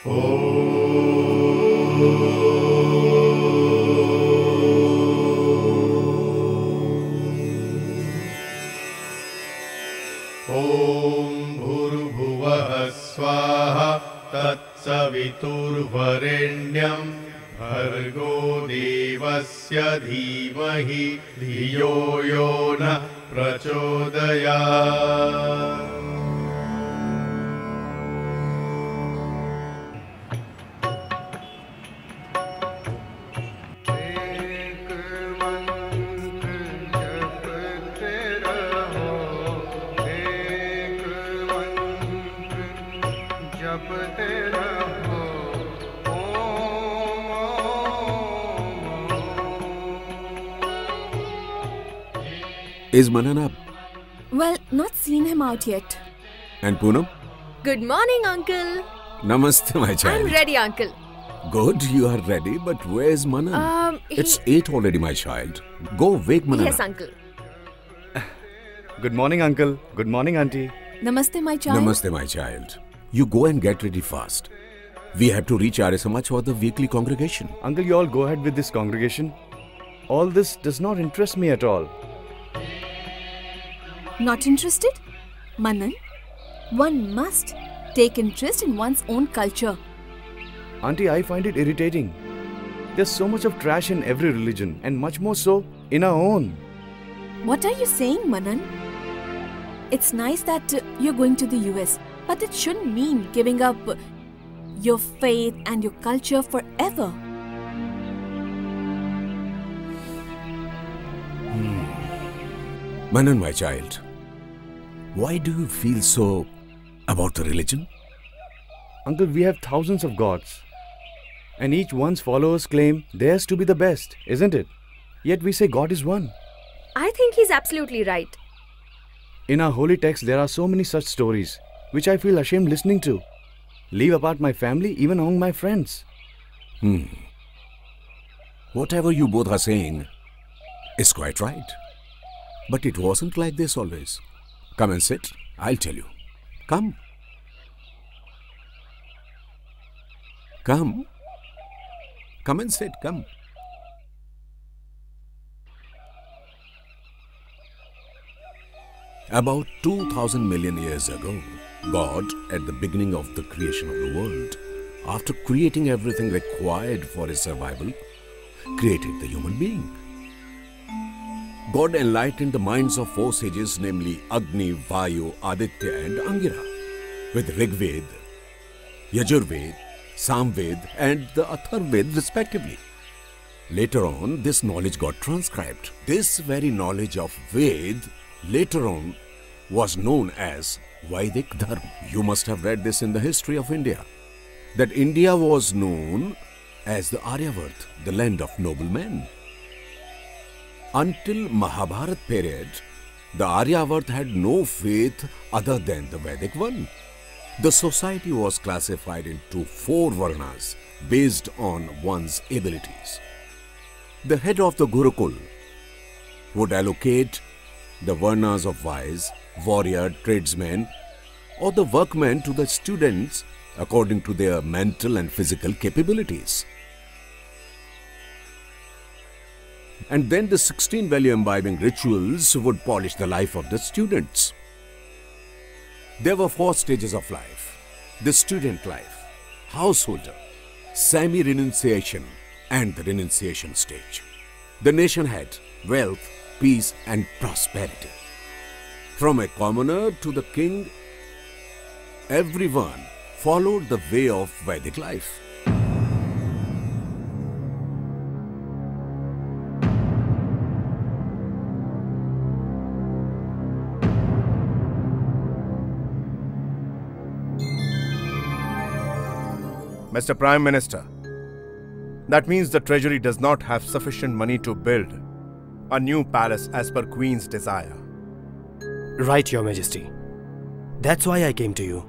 भूर्भुवः स्वाहा तत्सवितुर्वरेण्यं भर्गो देवस्य धीमहि धियो यो नः प्रचोदयात्। Is Manan up? Well, not seen him out yet. And Poonam? Good morning, Uncle. Namaste, my child. I'm ready, Uncle. Good, you are ready, but where's Manan? It's 8 already, my child. Go wake Manan. Yes, Uncle. Good morning, Uncle. Good morning, Auntie. Namaste, my child. Namaste, my child. You go and get ready fast. We have to reach Arya Samaj for the weekly congregation. Uncle, you all go ahead with this congregation. All this does not interest me at all. Not interested? Manan, one must take interest in one's own culture. Auntie, I find it irritating. There's so much of trash in every religion and much more so in our own. What are you saying, Manan? It's nice that you're going to the US, but it shouldn't mean giving up your faith and your culture forever. Manan, my child, why do you feel so about the religion? Uncle, we have thousands of gods. And each one's followers claim theirs to be the best, isn't it? Yet we say God is one. I think he's absolutely right. In our holy text, there are so many such stories, which I feel ashamed listening to. Leave apart my family, even among my friends. Whatever you both are saying is quite right. But it wasn't like this always. Come and sit. I'll tell you. Come. Come. Come and sit. Come. About 2,000 million years ago, God, at the beginning of the creation of the world, after creating everything required for his survival, created the human being. God enlightened the minds of 4 sages, namely Agni, Vayu, Aditya and Angira, with Rigved, Yajurved, Samved and the Atharved respectively. Later on, this knowledge got transcribed. This very knowledge of Ved later on was known as Vedic Dharma. You must have read this in the history of India, that India was known as the Aryavart, the land of noble men. Until Mahabharata period, the Aryavart had no faith other than the Vedic one. The society was classified into 4 varnas based on one's abilities. The head of the Gurukul would allocate the varnas of wise, warrior, tradesmen or the workmen to the students according to their mental and physical capabilities. And then the 16 value imbibing rituals would polish the life of the students. There were 4 stages of life: the student life, householder, semi-renunciation and the renunciation stage. The nation had wealth, peace and prosperity. From a commoner to the king, everyone followed the way of Vedic life. Mr. Prime Minister, that means the Treasury does not have sufficient money to build a new palace as per Queen's desire. Right, Your Majesty. That's why I came to you.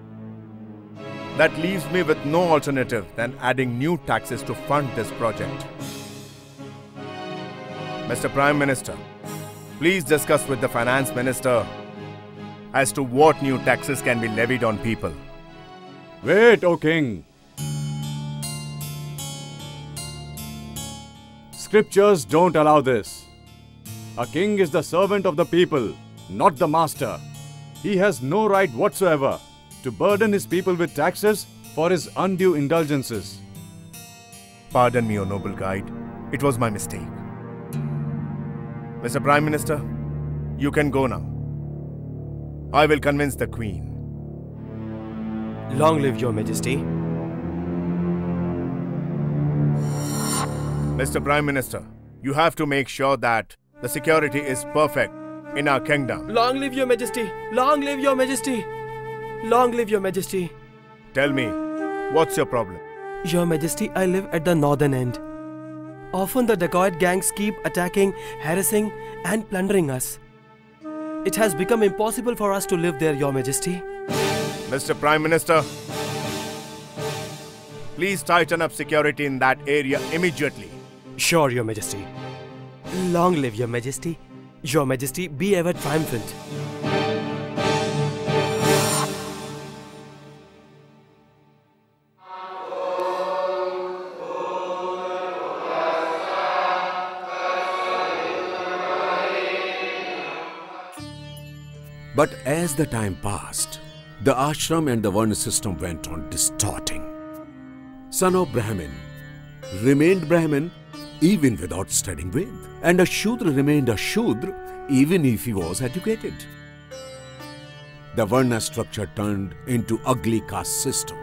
That leaves me with no alternative than adding new taxes to fund this project. Mr. Prime Minister, please discuss with the Finance Minister as to what new taxes can be levied on people. Wait, O King. scriptures don't allow this. A king is the servant of the people, not the master. He has no right whatsoever to burden his people with taxes for his undue indulgences. Pardon me, O noble guide. It was my mistake. Mr. Prime Minister, you can go now. I will convince the Queen. Long live your majesty. Mr. Prime Minister, you have to make sure that the security is perfect in our kingdom. Long live your majesty. Long live your majesty. Long live your majesty. Tell me, what's your problem? Your majesty, I live at the northern end. Often the dacoit gangs keep attacking, harassing and plundering us. It has become impossible for us to live there, your majesty. Mr. Prime Minister, please tighten up security in that area immediately. Sure, your majesty. Long live your majesty. Your majesty, be ever triumphant. But as the time passed, the ashram and the Varna system went on distorting. Son of Brahmin remained Brahmin even without studying Ved, and a Shudra remained a Shudra even if he was educated. The Varna structure turned into ugly caste system.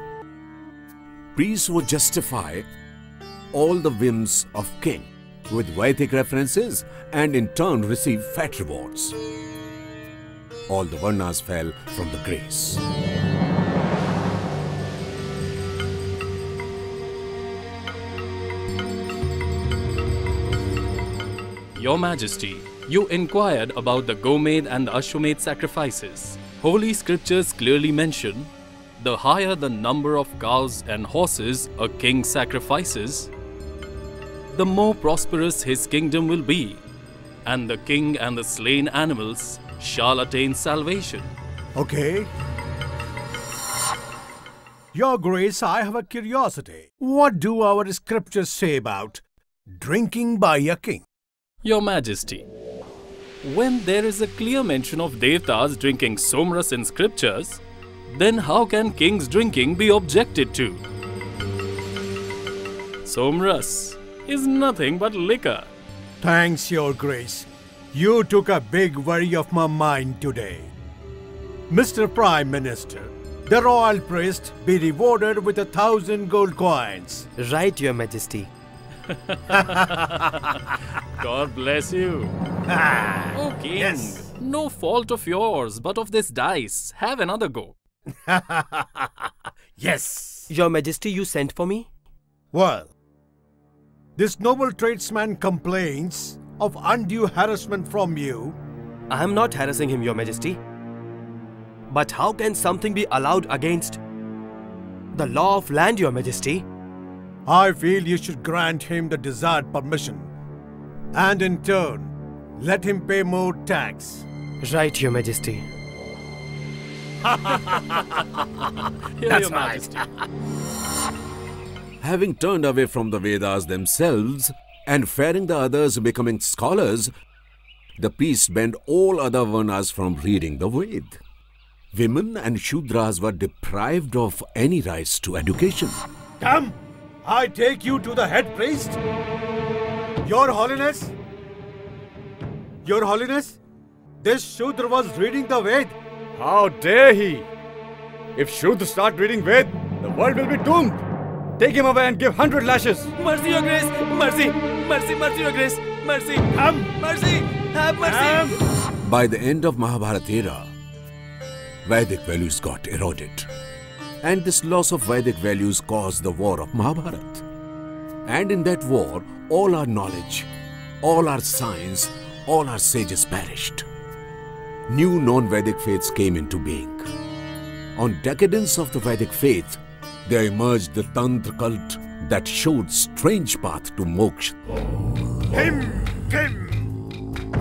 Priests would justify all the whims of king with Vedic references and in turn receive fat rewards. All the Varnas fell from the grace. Your Majesty, you inquired about the Gomed and the Ashwamedh sacrifices. Holy scriptures clearly mention, the higher the number of cows and horses a king sacrifices, the more prosperous his kingdom will be, and the king and the slain animals shall attain salvation. Okay. Your Grace, I have a curiosity. What do our scriptures say about drinking by a king? Your Majesty, when there is a clear mention of Devtas drinking somras in scriptures, then how can kings drinking be objected to? Somras is nothing but liquor. Thanks, Your Grace. You took a big worry off my mind today. Mr. Prime Minister, the royal priest be rewarded with 1,000 gold coins. Right, your majesty. God bless you. Oh, king, Yes. no fault of yours, but of this dice. Have another go. Yes. Your majesty, you sent for me? Well, this noble tradesman complains of undue harassment from you. I am not harassing him, your majesty. But how can something be allowed against the law of land, your majesty? I feel you should grant him the desired permission and in turn let him pay more tax. Right, your majesty. Here, your Majesty. Having turned away from the Vedas themselves and fearing the others becoming scholars, the priests banned all other Varnas from reading the Ved. Women and Shudras were deprived of any rights to education. Come, I take you to the head priest. Your Holiness, this Shudra was reading the Ved. How dare he? If Shudra start reading Ved, the world will be doomed. Take him away and give 100 lashes. Mercy, your grace! Mercy! Mercy, mercy, your grace! Mercy! Come! Mercy! Have mercy! By the end of Mahabharata era, Vedic values got eroded. And this loss of Vedic values caused the war of Mahabharata. And in that war, all our knowledge, all our science, all our sages perished. New non-Vedic faiths came into being. On decadence of the Vedic faith, there emerged the Tantra cult that showed strange path to moksha. Him, Kim,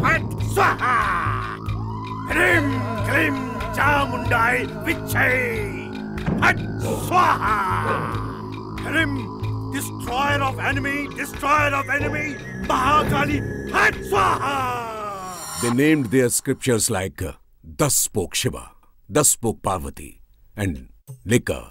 Hat, Swaha! Hrim, Klim, Chamundai, Vichai! Hat, Swaha! Hrim, Destroyer of enemy, Mahakali, Hat Swaha! They named their scriptures like Thus spoke Shiva, Thus spoke Parvati, and liquor,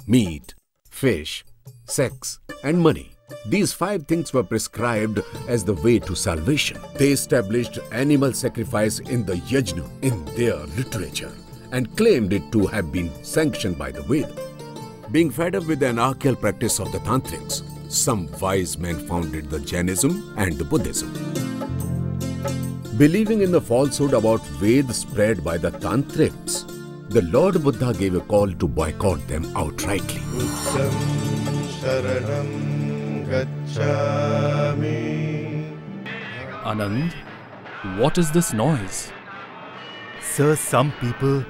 meat, fish, sex, and money. These 5 things were prescribed as the way to salvation. They established animal sacrifice in the yajna in their literature and claimed it to have been sanctioned by the Veda. Being fed up with the anarchical practice of the tantrics, some wise men founded the Jainism and the Buddhism. Believing in the falsehood about Veda spread by the tantrics, the Lord Buddha gave a call to boycott them outrightly. Anand, what is this noise? Sir, some people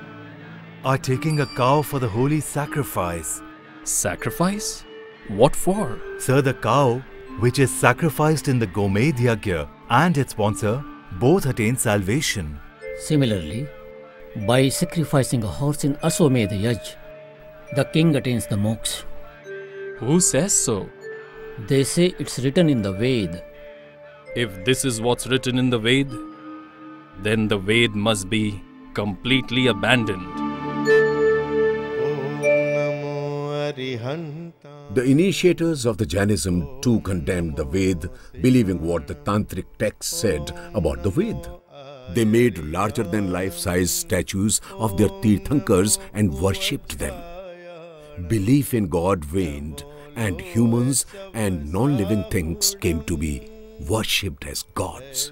are taking a cow for the holy sacrifice. Sacrifice? What for? Sir, the cow, which is sacrificed in the Gomed Yagya, and its sponsor both attain salvation. Similarly, by sacrificing a horse in Ashwamedha Yaj, the king attains the moksha. Who says so? They say it's written in the Ved. If this is what's written in the Ved, then the Ved must be completely abandoned. The initiators of the Jainism too condemned the Ved, believing what the tantric text said about the Ved. They made larger-than-life-size statues of their Tirthankars and worshipped them. Belief in God waned, and humans and non-living things came to be worshipped as gods.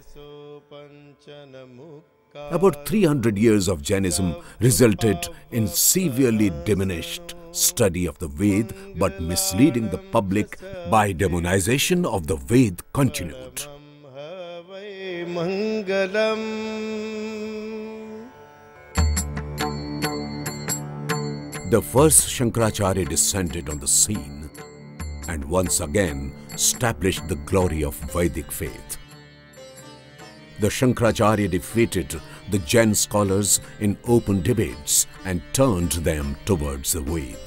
About 300 years of Jainism resulted in severely diminished study of the Ved, but misleading the public by demonization of the Ved continued. The first Shankaracharya descended on the scene and once again established the glory of Vedic faith. The Shankaracharya defeated the Jain scholars in open debates and turned them towards the Ved.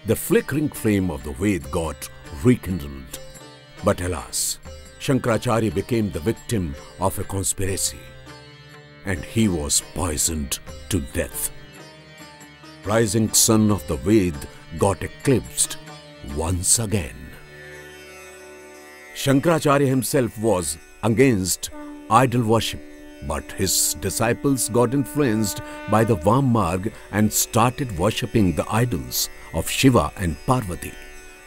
The flickering flame of the Ved got rekindled. But alas, Shankaracharya became the victim of a conspiracy, and he was poisoned to death. Rising sun of the Ved got eclipsed once again. Shankaracharya himself was against idol worship, but his disciples got influenced by the Vamarg and started worshipping the idols of Shiva and Parvati.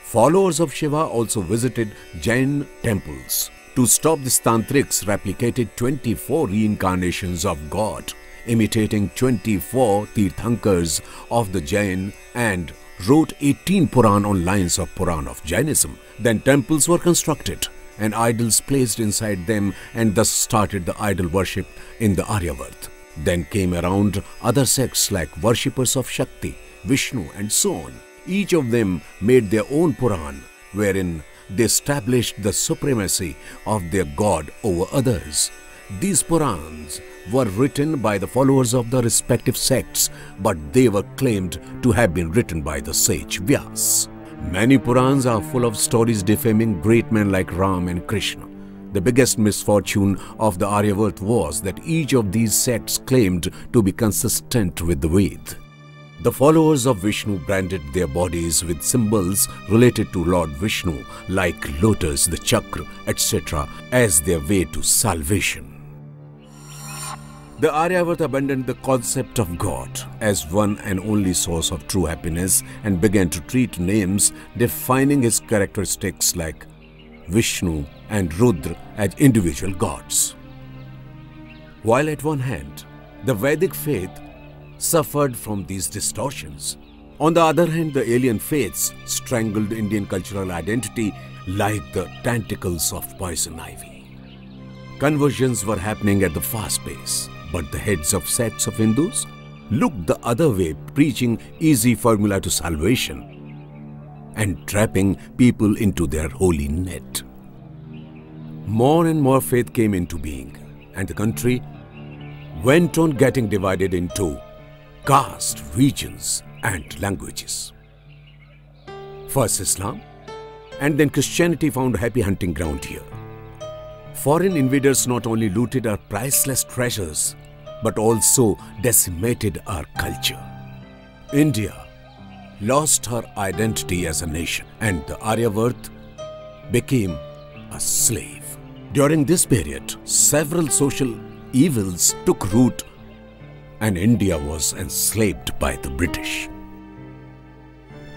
Followers of Shiva also visited Jain temples. To stop this, tantrics replicated 24 reincarnations of God, imitating 24 Tirthankars of the Jain, and wrote 18 Puran on lines of Puran of Jainism. Then temples were constructed and idols placed inside them, and thus started the idol worship in the Aryavart. Then came around other sects like worshippers of Shakti, Vishnu and so on. Each of them made their own Puran, wherein they established the supremacy of their god over others. These Purans were written by the followers of the respective sects, but they were claimed to have been written by the sage Vyas. Many Purans are full of stories defaming great men like Ram and Krishna. The biggest misfortune of the Aryavart was that each of these sects claimed to be consistent with the Ved. The followers of Vishnu branded their bodies with symbols related to Lord Vishnu like lotus, the chakra, etc. as their way to salvation. The Aryavart abandoned the concept of God as one and only source of true happiness and began to treat names defining his characteristics like Vishnu and Rudra as individual gods. While at one hand, the Vedic faith suffered from these distortions, on the other hand, the alien faiths strangled Indian cultural identity like the tentacles of poison ivy. Conversions were happening at the fast pace, but the heads of sects of Hindus looked the other way, preaching easy formula to salvation and trapping people into their holy net. More and more faith came into being, and the country went on getting divided into caste, regions and languages. First Islam, And then Christianity found a happy hunting ground here. Foreign invaders not only looted our priceless treasures, but also decimated our culture. India lost her identity as a nation, and the Arya became a slave. During this period, several social evils took root, and India was enslaved by the British.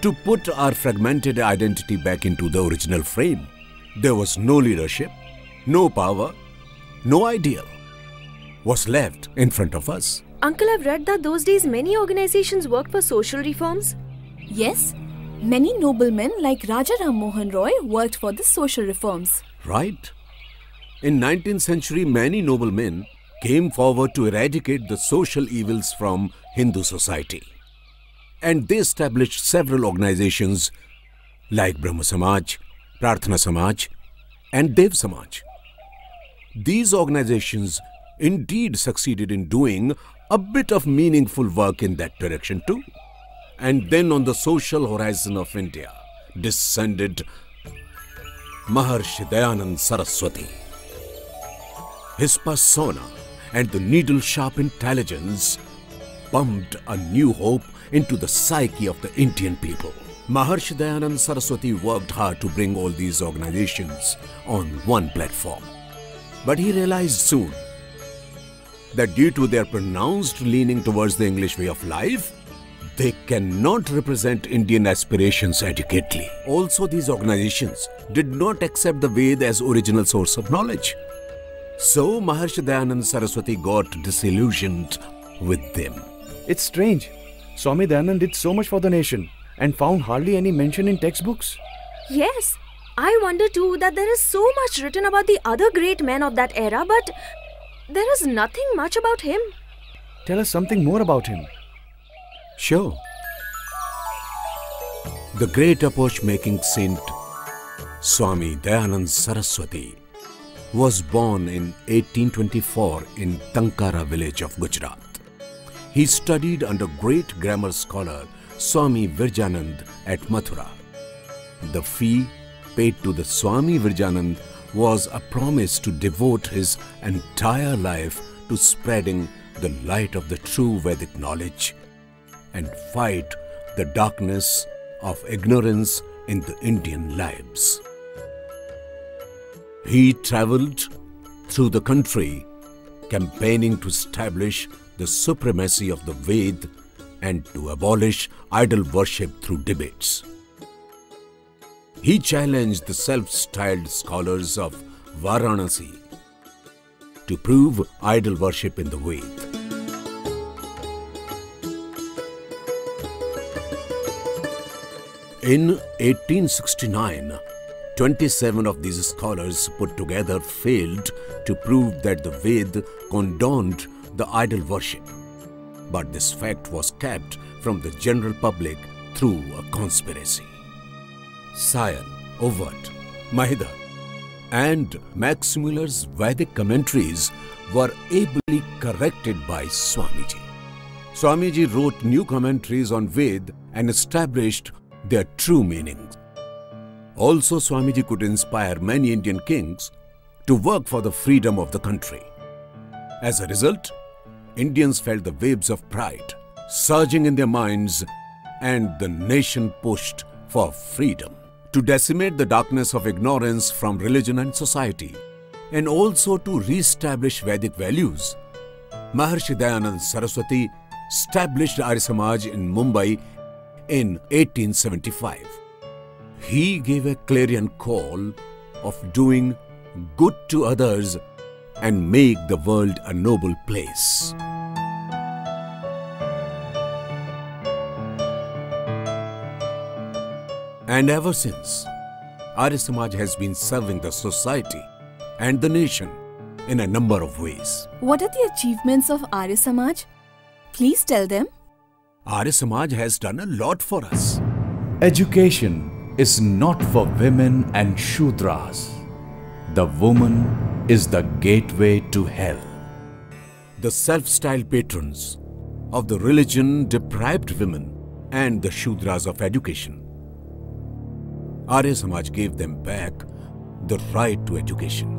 To put our fragmented identity back into the original frame, there was no leadership, no power, no ideal was left in front of us. Uncle, I've read that those days many organizations worked for social reforms. Yes, many noblemen like Raja Ram Mohan Roy worked for the social reforms. Right. In 19th century, many noblemen came forward to eradicate the social evils from Hindu society. And they established several organizations like Brahma Samaj, Prarthana Samaj and Dev Samaj. These organizations indeed succeeded in doing a bit of meaningful work in that direction too. And then on the social horizon of India descended Maharshi Dayanand Saraswati. His persona and the needle-sharp intelligence pumped a new hope into the psyche of the Indian people. Maharshi Dayanand Saraswati worked hard to bring all these organizations on one platform. But he realized soon that due to their pronounced leaning towards the English way of life, they cannot represent Indian aspirations adequately. Also, these organizations did not accept the Ved as original source of knowledge. So, Maharshi Dayanand Saraswati got disillusioned with them. It's strange. Swami Dayanand did so much for the nation and found hardly any mention in textbooks. Yes, I wonder too that there is so much written about the other great men of that era, but there is nothing much about him. Tell us something more about him. Sure. The great approach-making saint Swami Dayanand Saraswati was born in 1824 in Tankara village of Gujarat. He studied under great grammar scholar Swami Virjanand at Mathura. The fee paid to the Swami Virjanand was a promise to devote his entire life to spreading the light of the true Vedic knowledge and fight the darkness of ignorance in the Indian lives. He travelled through the country campaigning to establish the supremacy of the Ved and to abolish idol worship through debates. He challenged the self-styled scholars of Varanasi to prove idol worship in the Ved. In 1869, 27 of these scholars put together failed to prove that the Ved condoned the idol worship. But this fact was kept from the general public through a conspiracy. Sayan, Overt, Mahida and Max Muller's Vedic commentaries were ably corrected by Swamiji. Swamiji wrote new commentaries on Ved and established their true meanings. Also, Swamiji could inspire many Indian kings to work for the freedom of the country. As a result, Indians felt the waves of pride surging in their minds and the nation pushed for freedom. To decimate the darkness of ignorance from religion and society, and also to re-establish Vedic values, Maharshi Dayanand Saraswati established Arya Samaj in Mumbai in 1875. He gave a clarion call of doing good to others and make the world a noble place. And ever since, Arya Samaj has been serving the society and the nation in a number of ways. What are the achievements of Arya Samaj? Please tell them. Arya Samaj has done a lot for us. Education is not for women and Shudras. The woman is the gateway to hell. The self-styled patrons of the religion deprived women and the Shudras of education. Arya Samaj gave them back the right to education.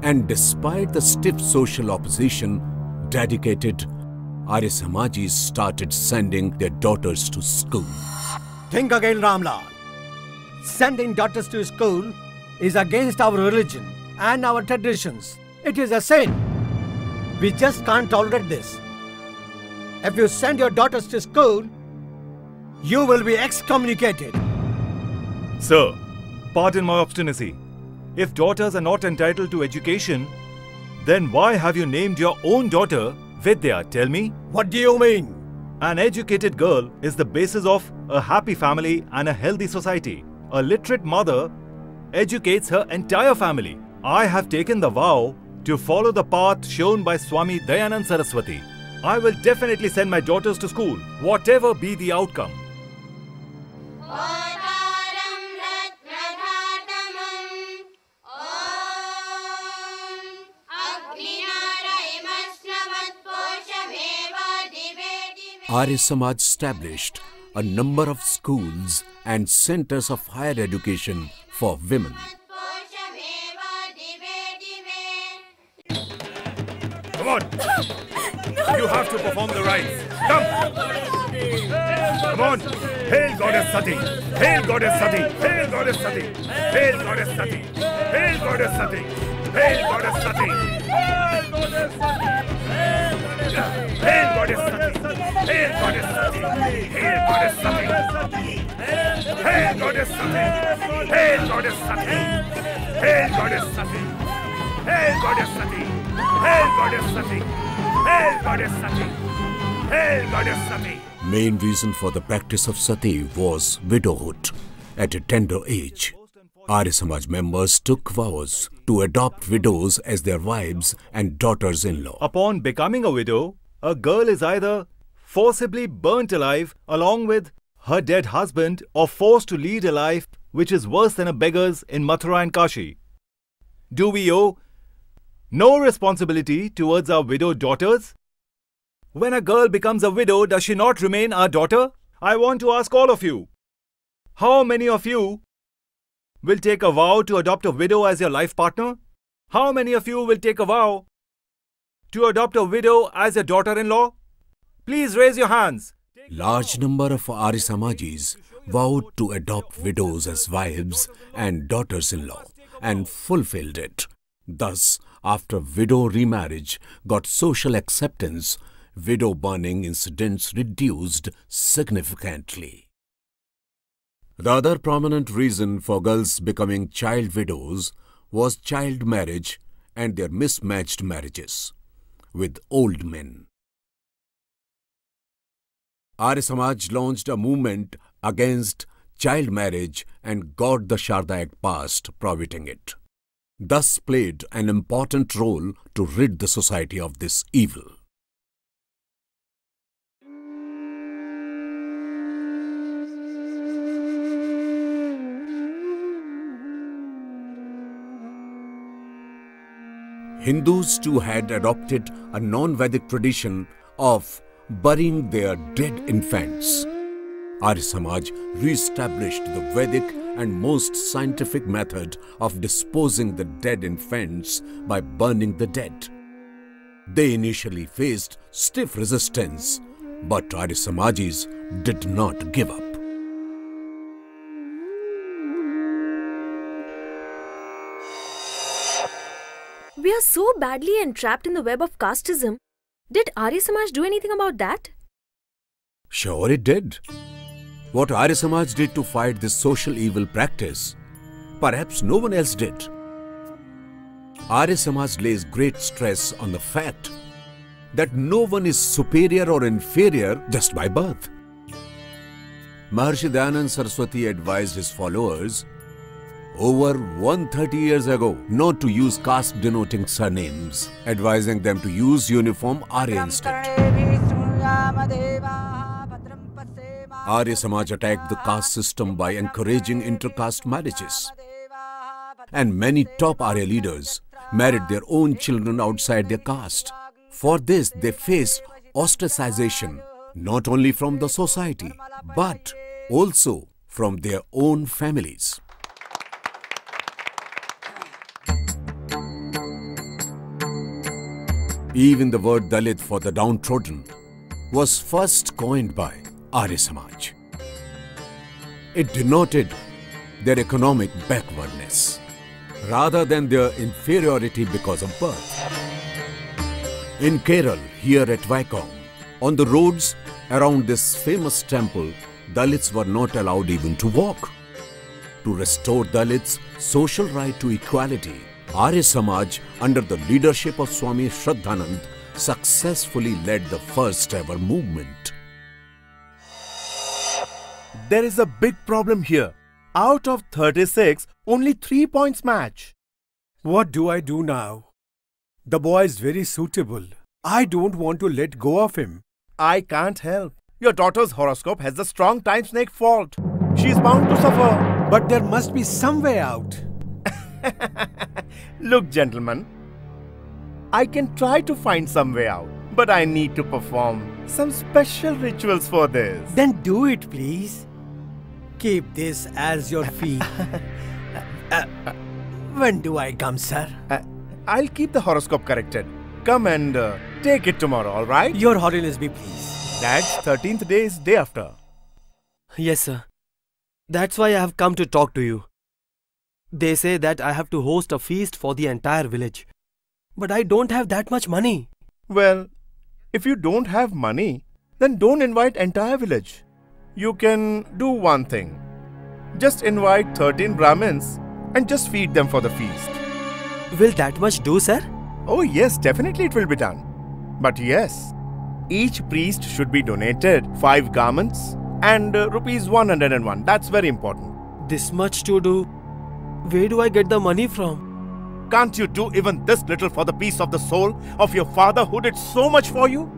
And despite the stiff social opposition, dedicated Arya Samajis started sending their daughters to school. Think again, Ramlal. Sending daughters to school is against our religion and our traditions. It is a sin. We just can't tolerate this. If you send your daughters to school, you will be excommunicated. Sir, pardon my obstinacy. If daughters are not entitled to education, then why have you named your own daughter Vidya? Tell me. What do you mean? An educated girl is the basis of a happy family and a healthy society. A literate mother educates her entire family. I have taken the vow to follow the path shown by Swami Dayanand Saraswati. I will definitely send my daughters to school, whatever be the outcome. Arya Samaj established a number of schools and centers of higher education for women. Come on! You have to perform the rites. Come! Come on! Hail Goddess Sati! Hail Goddess Sati! Hail Goddess Sati! Hail Goddess Sati! Hail Goddess Sati! Hail Goddess Sati! Hail Goddess Sati! Hail Goddess Sati! Hail Goddess Sati! Hail Goddess Sati! Hail Goddess Sati! Hail Goddess Sati! Hail Goddess Sati! Hail Goddess Sati! Hail Goddess Sati! Hail Goddess Sati! Hail Goddess Sati! Main reason for the practice of sati was widowhood. At a tender age, Arya Samaj members took vows to adopt widows as their wives and daughters-in-law. Upon becoming a widow, a girl is either forcibly burnt alive along with her dead husband or forced to lead a life which is worse than a beggar's in Mathura and Kashi. Do we owe no responsibility towards our widowed daughters? When a girl becomes a widow, does she not remain our daughter? I want to ask all of you, how many of you will take a vow to adopt a widow as your life partner? How many of you will take a vow to adopt a widow as your daughter-in-law? Please raise your hands. Large number of Arya Samajis vowed to adopt widows as wives and daughters-in-law and fulfilled it. Thus, after widow remarriage got social acceptance, widow burning incidents reduced significantly. The other prominent reason for girls becoming child widows was child marriage and their mismatched marriages with old men. Arya Samaj launched a movement against child marriage and got the Sharda Act passed prohibiting it. Thus played an important role to rid the society of this evil. Hindus too had adopted a non-Vedic tradition of burying their dead infants. Arya Samaj re-established the Vedic and most scientific method of disposing the dead infants by burning the dead. They initially faced stiff resistance, but Arya Samajis did not give up. We are so badly entrapped in the web of casteism. Did Arya Samaj do anything about that? Sure it did. What Arya Samaj did to fight this social evil practice, perhaps no one else did. Arya Samaj lays great stress on the fact that no one is superior or inferior just by birth. Maharishi Dayanand Saraswati advised his followers over 130 years ago not to use caste denoting surnames, advising them to use uniform Arya instead. Arya Samaj attacked the caste system by encouraging inter-caste marriages. And many top Arya leaders married their own children outside their caste. For this, they faced ostracization not only from the society, but also from their own families. Even the word Dalit for the downtrodden was first coined by Arya Samaj. It denoted their economic backwardness rather than their inferiority because of birth. In Kerala, here at Vaikom, on the roads around this famous temple, Dalits were not allowed even to walk. To restore Dalits' social right to equality, Arya Samaj, under the leadership of Swami Shraddhanand, successfully led the first ever movement. There is a big problem here. Out of 36, only 3 points match. What do I do now? The boy is very suitable. I don't want to let go of him. I can't help. Your daughter's horoscope has the strong time snake fault. She is bound to suffer. But there must be some way out. Look, gentlemen, I can try to find some way out, but I need to perform some special rituals for this. Then do it, please. Keep this as your fee. When do I come, sir? I'll keep the horoscope corrected. Come and take it tomorrow, all right? Your Holiness be pleased. That's 13th day is day after. Yes, sir. That's why I have come to talk to you. They say that I have to host a feast for the entire village. But I don't have that much money. Well, if you don't have money, then don't invite entire village. You can do one thing. Just invite 13 Brahmins and just feed them for the feast. Will that much do, sir? Oh yes, definitely it will be done. But yes, each priest should be donated 5 garments and rupees 101. That's very important. This much to do. Where do I get the money from? Can't you do even this little for the peace of the soul of your father who did so much for you?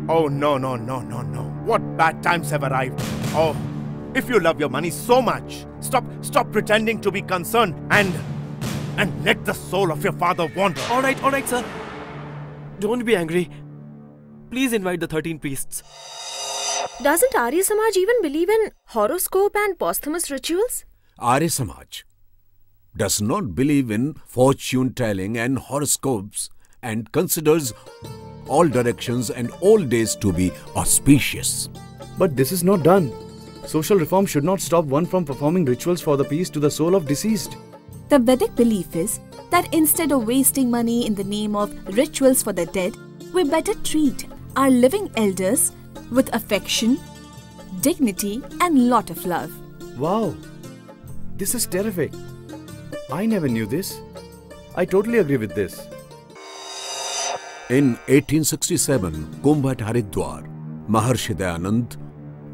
Oh no. What bad times have arrived. Oh, if you love your money so much, stop pretending to be concerned and let the soul of your father wander. All right, sir. Don't be angry. Please invite the 13 priests. Doesn't Arya Samaj even believe in horoscope and posthumous rituals? Arya Samaj does not believe in fortune telling and horoscopes and considers all directions and all days to be auspicious. But this is not done. Social reform should not stop one from performing rituals for the peace to the soul of deceased. The Vedic belief is that instead of wasting money in the name of rituals for the dead, we better treat our living elders with affection, dignity, and lot of love. Wow, this is terrific. I never knew this. I totally agree with this. In 1867, Kumbh at Haridwar, Maharshi Dayanand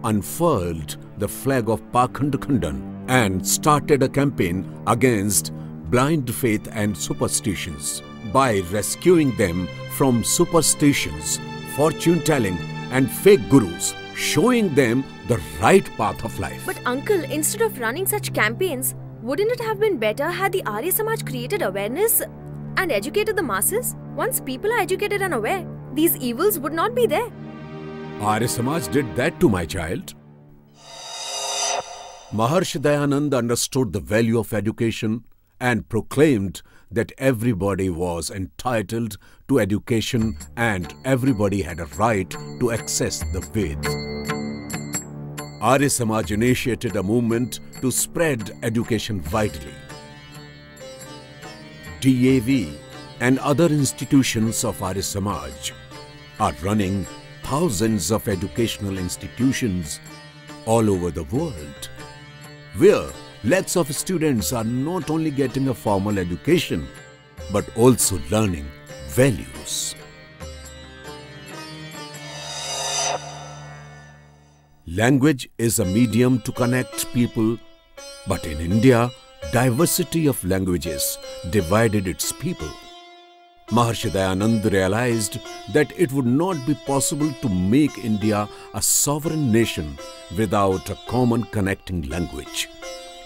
unfurled the flag of Pakhand Khandan and started a campaign against blind faith and superstitions by rescuing them from superstitions, fortune-telling and fake gurus, showing them the right path of life. But uncle, instead of running such campaigns, wouldn't it have been better had the Arya Samaj created awareness and educated the masses? Once people are educated and aware, these evils would not be there. Arya Samaj did that to my child. Maharshi Dayanand understood the value of education and proclaimed that everybody was entitled to education and everybody had a right to access the Veds. Arya Samaj initiated a movement to spread education widely. DAV and other institutions of Arya Samaj are running thousands of educational institutions all over the world, where lakhs of students are not only getting a formal education, but also learning values. Language is a medium to connect people, but in India, diversity of languages divided its people. Maharshi Dayanand realized that it would not be possible to make India a sovereign nation without a common connecting language.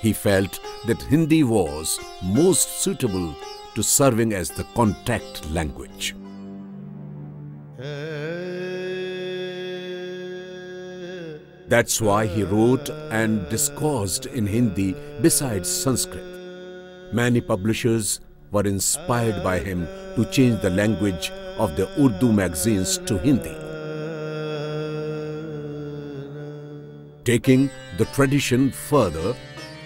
He felt that Hindi was most suitable to serving as the contact language. That's why he wrote and discoursed in Hindi besides Sanskrit. Many publishers were inspired by him to change the language of their Urdu magazines to Hindi. Taking the tradition further,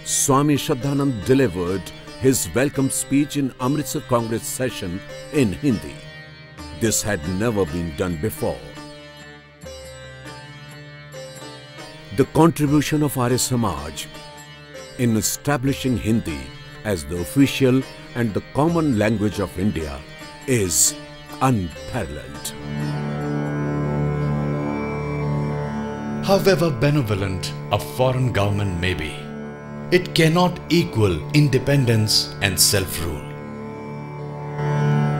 Swami Shraddhanand delivered his welcome speech in Amritsar Congress session in Hindi. This had never been done before. The contribution of Arya Samaj in establishing Hindi as the official and the common language of India is unparalleled. However benevolent a foreign government may be, it cannot equal independence and self-rule.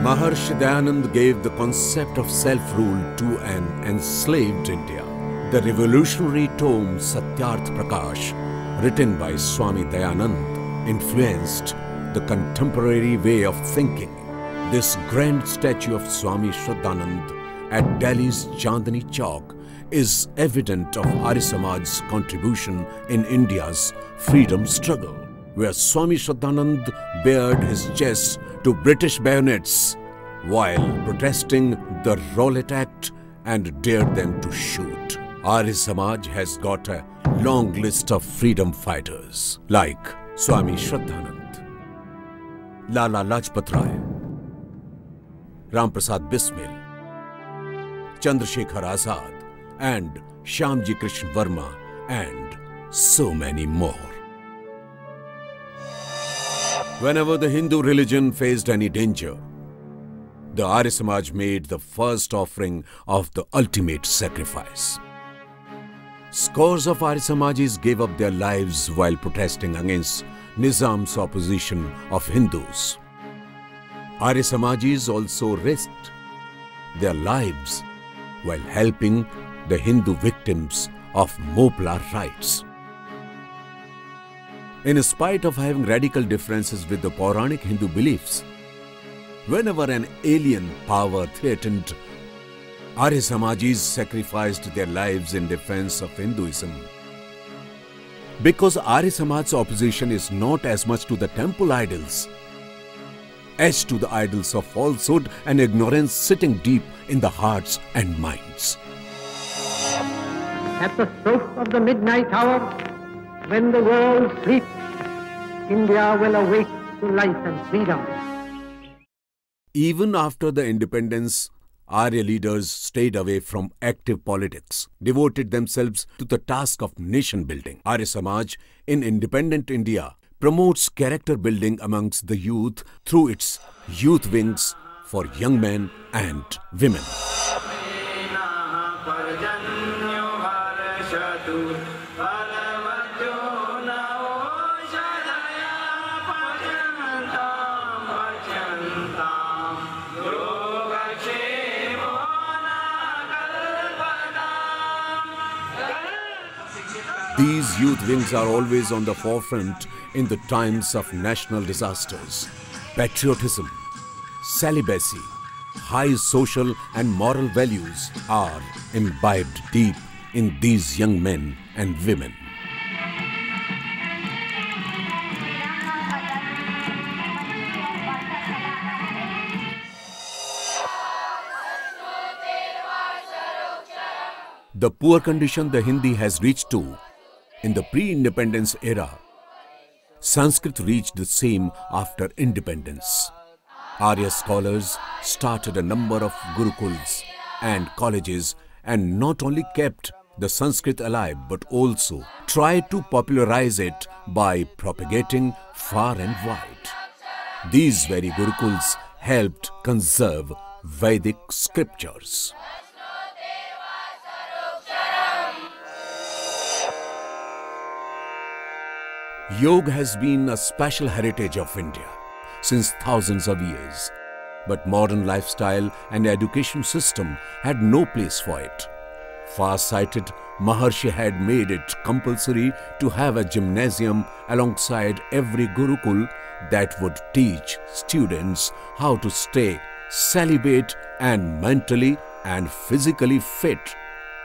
Maharshi Dayanand gave the concept of self-rule to an enslaved India. The revolutionary tome Satyarth Prakash, written by Swami Dayanand, influenced the contemporary way of thinking. This grand statue of Swami Shraddhanand at Delhi's Chandni Chowk is evident of Arya Samaj's contribution in India's freedom struggle, where Swami Shraddhanand bared his chest to British bayonets while protesting the Rowlatt Act and dared them to shoot. Arya Samaj has got a long list of freedom fighters like Swami Shraddhanand, Lala Lajpat Rai, Ram Prasad Bismil, Chandrasekhar Azad, and Shyamji Krishna Verma, and so many more. Whenever the Hindu religion faced any danger, the Arya Samaj made the first offering of the ultimate sacrifice. Scores of Arya Samajis gave up their lives while protesting against Nizam's opposition of Hindus. Arya Samajis also risked their lives while helping the Hindu victims of Mopla riots. In spite of having radical differences with the Puranic Hindu beliefs, whenever an alien power threatened, Arya Samajis sacrificed their lives in defense of Hinduism. Because Arya Samaj's opposition is not as much to the temple idols as to the idols of falsehood and ignorance sitting deep in the hearts and minds. At the stroke of the midnight hour, when the world sleeps, India will awake to life and freedom. Even after the independence, Arya leaders stayed away from active politics, devoted themselves to the task of nation building. Arya Samaj in independent India promotes character building amongst the youth through its youth wings for young men and women. These youth wings are always on the forefront in the times of national disasters. Patriotism, celibacy, high social and moral values are imbibed deep in these young men and women. The poor condition the Hindi has reached to in the pre-independence era, Sanskrit reached the same after independence. Arya scholars started a number of gurukuls and colleges and not only kept the Sanskrit alive but also tried to popularize it by propagating far and wide. These very gurukuls helped conserve Vedic scriptures. Yoga has been a special heritage of India since thousands of years, but modern lifestyle and education system had no place for it. Far-sighted Maharshi had made it compulsory to have a gymnasium alongside every gurukul that would teach students how to stay celibate and mentally and physically fit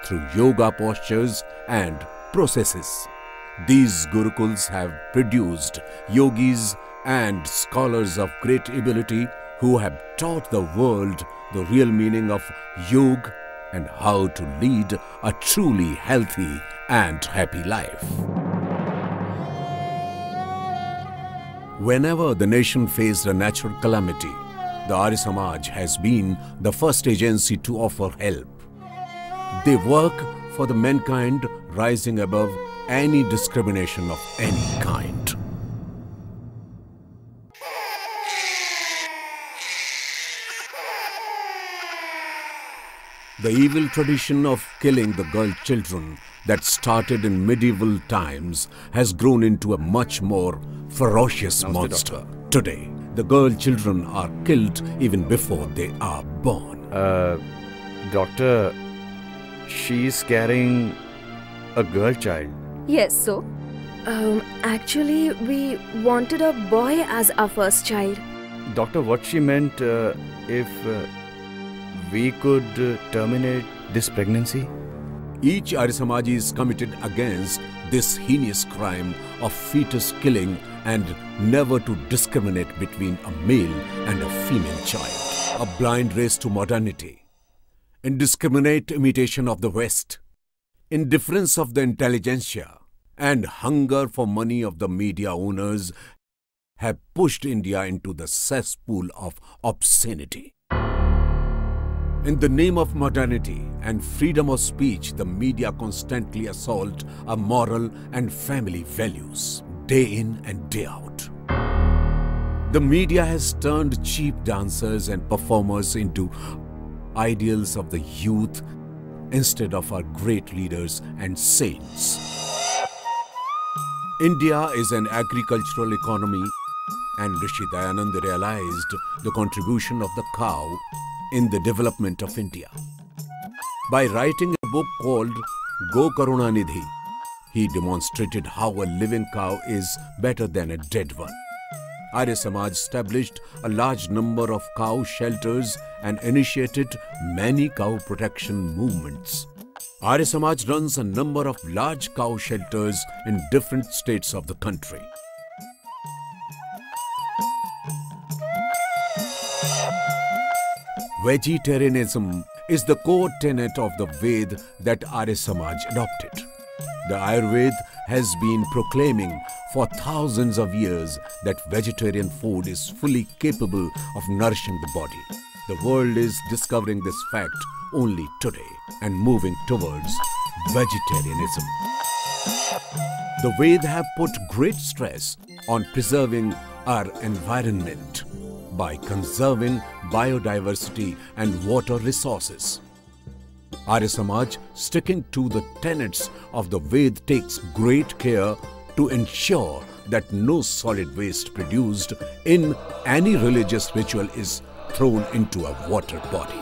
through yoga postures and processes. These gurukuls have produced yogis and scholars of great ability who have taught the world the real meaning of yoga and how to lead a truly healthy and happy life. Whenever the nation faced a natural calamity, the Arya Samaj has been the first agency to offer help. They work for the mankind, rising above any discrimination of any kind. The evil tradition of killing the girl children that started in medieval times has grown into a much more ferocious monster. Today, the girl children are killed even before they are born. Doctor, she's carrying a girl child. Yes, so? Actually, we wanted a boy as our first child. Doctor, what she meant, if we could terminate this pregnancy? Each Arya Samaji is committed against this heinous crime of fetus killing and never to discriminate between a male and a female child. A blind race to modernity, indiscriminate imitation of the West, indifference of the intelligentsia, and hunger for money of the media owners have pushed India into the cesspool of obscenity. In the name of modernity and freedom of speech, the media constantly assault our moral and family values, day in and day out. The media has turned cheap dancers and performers into ideals of the youth instead of our great leaders and saints. India is an agricultural economy, and Rishi Dayanand realized the contribution of the cow in the development of India. By writing a book called Go Karuna Nidhi, he demonstrated how a living cow is better than a dead one. Arya Samaj established a large number of cow shelters and initiated many cow protection movements. Arya Samaj runs a number of large cow shelters in different states of the country. Vegetarianism is the core tenet of the Ved that Arya Samaj adopted. The Ayurveda has been proclaiming for thousands of years that vegetarian food is fully capable of nourishing the body. The world is discovering this fact only today and moving towards vegetarianism. The Ved have put great stress on preserving our environment by conserving biodiversity and water resources. Arya Samaj, sticking to the tenets of the Ved, takes great care to ensure that no solid waste produced in any religious ritual is thrown into a water body.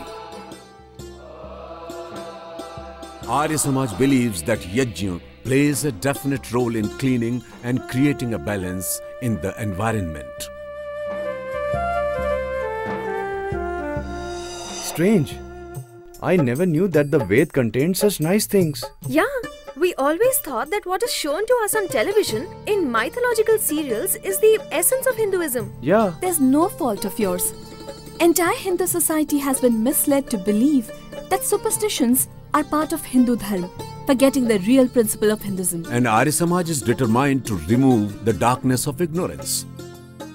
Arya Samaj believes that Yajna plays a definite role in cleaning and creating a balance in the environment. Strange. I never knew that the Ved contained such nice things. Yeah, we always thought that what is shown to us on television in mythological serials is the essence of Hinduism. Yeah. There's no fault of yours. Entire Hindu society has been misled to believe that superstitions are part of Hindu Dharma, forgetting the real principle of Hinduism. And Arya Samaj is determined to remove the darkness of ignorance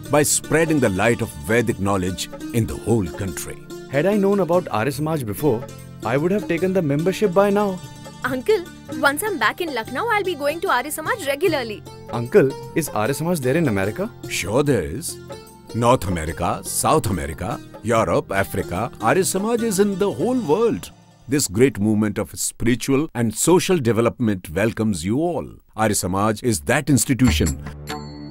by spreading the light of Vedic knowledge in the whole country. Had I known about Arya Samaj before, I would have taken the membership by now. Uncle, once I'm back in Lucknow, I'll be going to Arya Samaj regularly. Uncle, is Arya Samaj there in America? Sure there is. North America, South America, Europe, Africa, Arya Samaj is in the whole world. This great movement of spiritual and social development welcomes you all. Arya Samaj is that institution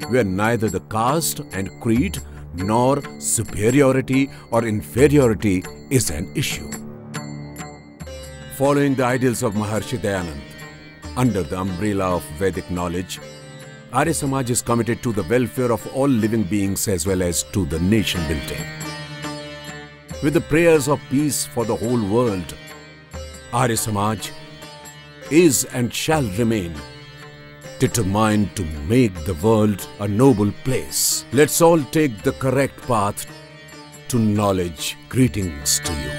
where neither the caste and creed nor superiority or inferiority is an issue. Following the ideals of Maharshi Dayanand, under the umbrella of Vedic knowledge, Arya Samaj is committed to the welfare of all living beings as well as to the nation building. With the prayers of peace for the whole world, Arya Samaj is and shall remain, determined to make the world a noble place. Let's all take the correct path to knowledge. Greetings to you.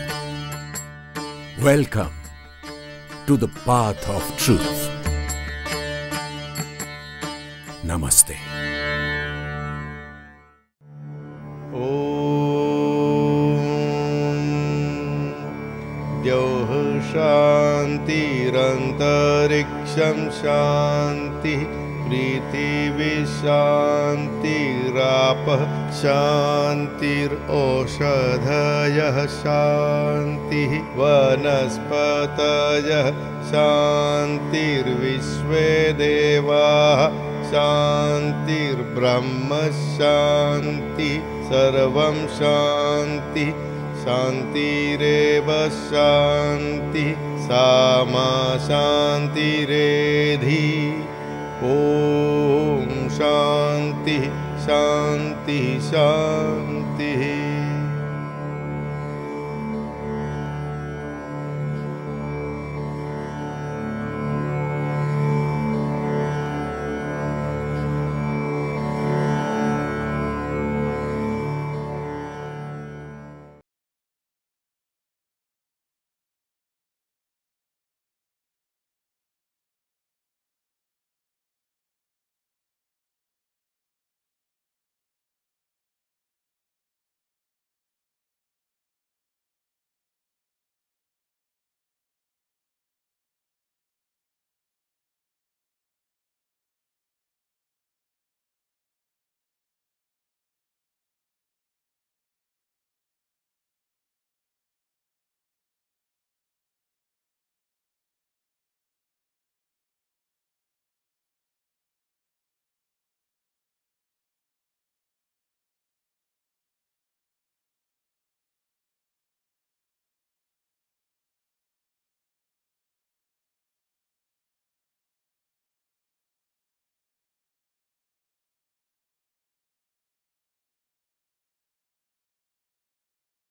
Welcome to the path of truth. Namaste. द्यौः शान्तिरन्तरिक्षं शान्तिः पृथिवीशान्तिरापः शान्तिरोषधयः शान्तिः वनस्पतयः शान्तिर्विश्वे देवाः शान्तिर्ब्रह्म शान्तिः सर्वं शान्तिः शान्तिरेव शान्तिः सामा शान्तिरेधि ॐ शान्तिः शान्तिः शान्तिः